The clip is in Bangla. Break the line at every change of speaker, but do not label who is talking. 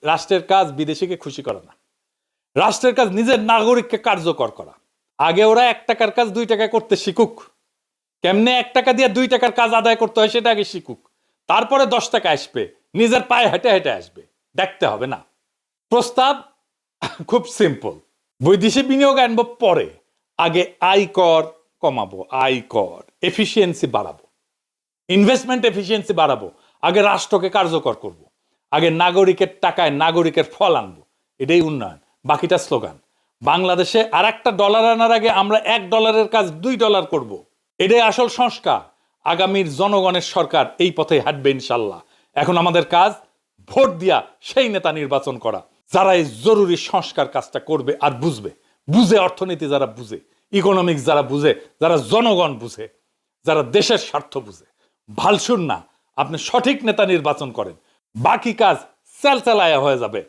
রাষ্ট্রের কাজ বিদেশিকে খুশি করা না, রাষ্ট্রের কাজ নিজের নাগরিককে কার্যকর করা। আগে ওরা 1 টাকার কাজ 2 টাকায় করতে শিখুক, কেমনে 1 টাকা দিয়ে 2 টাকার কাজ আদায় করতে হয় সেটা আগে শিখুক, তারপরে 10 টাকা আসবে, নিজের পায়ে হেঁটে হেঁটে আসবে, দেখতে হবে না। প্রস্তাব খুব সিম্পল, বৈদেশিক বিনিয়োগ আনবো পরে, আগে আয়কর কমাবো, আয়কর এফিসিয়েন্সি বাড়াবো, ইনভেস্টমেন্ট এফিসিয়েন্সি বাড়াবো, আগে রাষ্ট্রকে কার্যকর করব, আগে নাগরিকের টাকায় নাগরিকের ফল আনবো, এটাই উন্নয়ন, বাকিটা স্লোগান। বাংলাদেশে আর একটা ডলার আনার আগে আমরা $1 কাজ $2 করব, এটাই আসল সংস্কার। আগামীর জনগণের সরকার এই পথে হাঁটবে ইনশাল্লাহ। এখন আমাদের কাজ ভোট দিয়া সেই নেতা নির্বাচন করা যারা এই জরুরি সংস্কার কাজটা করবে আর বুঝবে, বুঝে অর্থনীতি যারা বুঝে, ইকোনমিক্স যারা বুঝে, যারা জনগণ বুঝে, যারা দেশের স্বার্থ বুঝে। ভালসুন না, আপনি সঠিক নেতা নির্বাচন করেন, বাকি কাজ চালায়া হয়ে যাবে।